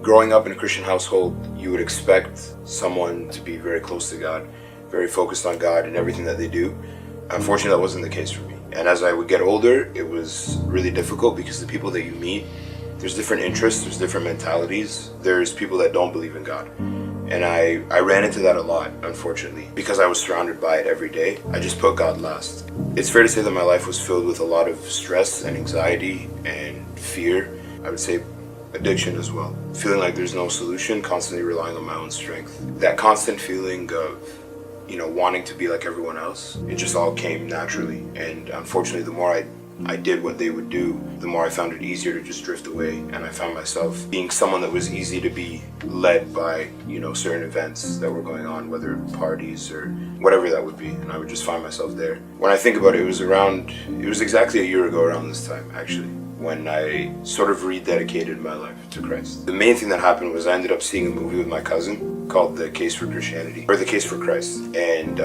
Growing up in a Christian household, you would expect someone to be very close to God, very focused on God and everything that they do. Unfortunately, that wasn't the case for me. And as I would get older, it was really difficult because the people that you meet, there's different interests, there's different mentalities. There's people that don't believe in God. And I ran into that a lot, unfortunately, because I was surrounded by it every day. I just put God last. It's fair to say that my life was filled with a lot of stress and anxiety and fear. I would say addiction as well. Feeling like there's no solution, constantly relying on my own strength. That constant feeling of, wanting to be like everyone else, it just all came naturally. And unfortunately, the more I did what they would do, the more I found it easier to just drift away. And I found myself being someone that was easy to be led by, certain events that were going on, whether parties or whatever that would be. And I would just find myself there. When I think about it, it was exactly a year ago around this time, actually, when I sort of rededicated my life to Christ. The main thing that happened was I ended up seeing a movie with my cousin called The Case for Christianity, or The Case for Christ. And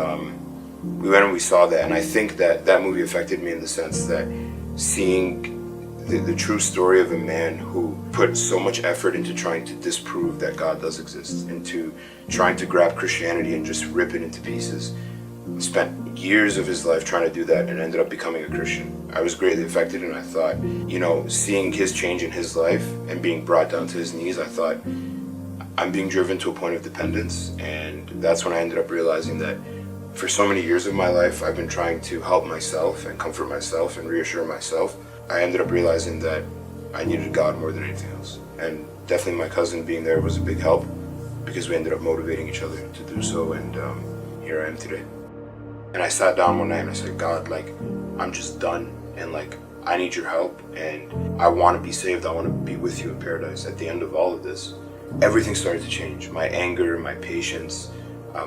we went and we saw that, and I think that movie affected me in the sense that seeing the true story of a man who put so much effort into trying to disprove that God does exist, into trying to grab Christianity and just rip it into pieces, spent years of his life trying to do that and ended up becoming a Christian. I was greatly affected, and I thought, seeing his change in his life and being brought down to his knees, I thought, I'm being driven to a point of dependence. And that's when I ended up realizing that for so many years of my life, I've been trying to help myself and comfort myself and reassure myself. I ended up realizing that I needed God more than anything else. And definitely my cousin being there was a big help, because we ended up motivating each other to do so. And here I am today. And I sat down one night and I said, God, I'm just done. And I need your help. And I want to be saved. I want to be with you in paradise. At the end of all of this, everything started to change. My anger, my patience,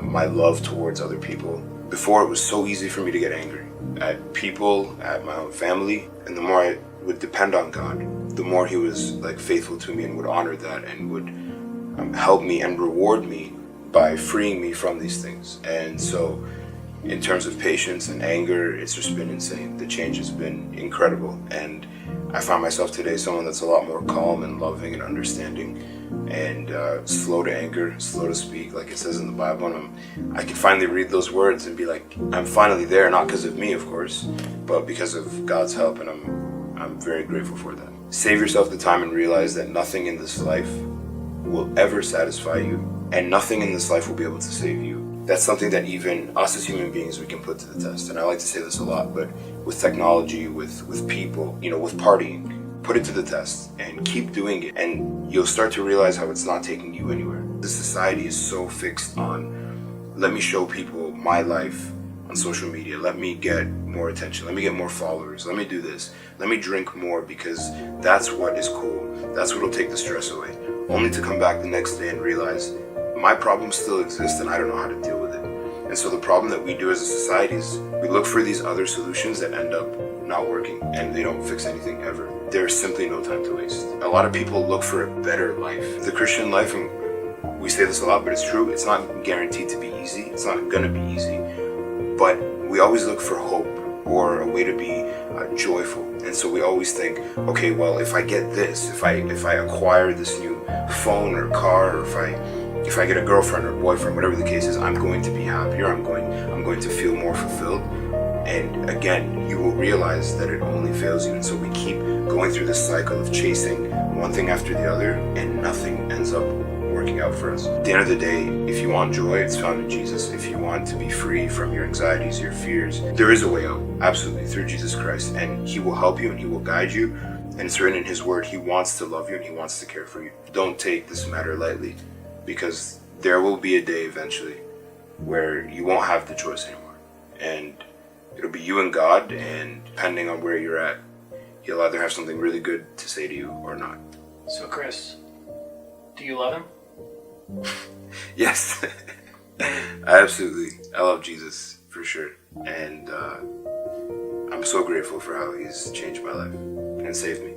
my love towards other people. Before, it was so easy for me to get angry at people, at my own family. And the more I would depend on God, the more he was faithful to me and would honor that and would help me and reward me by freeing me from these things. And so in terms of patience and anger, it's just been insane. The change has been incredible. And I find myself today someone that's a lot more calm and loving and understanding, and slow to anger, slow to speak, like it says in the Bible. And I can finally read those words and be like, I'm finally there, not because of me, of course, but because of God's help, and I'm very grateful for that. Save yourself the time and realize that nothing in this life will ever satisfy you, and nothing in this life will be able to save you. That's something that even us as human beings, we can put to the test. And I like to say this a lot, but with technology, with people, with partying, put it to the test and keep doing it. And you'll start to realize how it's not taking you anywhere. The society is so fixed on, let me show people my life on social media. Let me get more attention. Let me get more followers. Let me do this. Let me drink more, because that's what is cool. That's what will take the stress away. Only to come back the next day and realize my problems still exist and I don't know how to deal with it. And so the problem that we do as a society is we look for these other solutions that end up not working, and they don't fix anything ever. There's simply no time to waste. A lot of people look for a better life. The Christian life, and we say this a lot, but it's true, it's not guaranteed to be easy. It's not gonna be easy. But we always look for hope or a way to be joyful. And so we always think, okay, well, if I get this, if I acquire this new phone or car, or if I get a girlfriend or boyfriend, whatever the case is, I'm going to be happier. I'm going to feel more fulfilled. And again, you will realize that it only fails you. And so we keep going through this cycle of chasing one thing after the other, and nothing ends up working out for us. At the end of the day, if you want joy, it's found in Jesus. If you want to be free from your anxieties, your fears, there is a way out, absolutely, through Jesus Christ. And he will help you and he will guide you. And it's written in his word, he wants to love you and he wants to care for you. Don't take this matter lightly, because there will be a day eventually where you won't have the choice anymore. And it'll be you and God, and depending on where you're at, he'll either have something really good to say to you or not. So Chris, do you love him? Yes. Absolutely. I love Jesus, for sure. And I'm so grateful for how he's changed my life and saved me.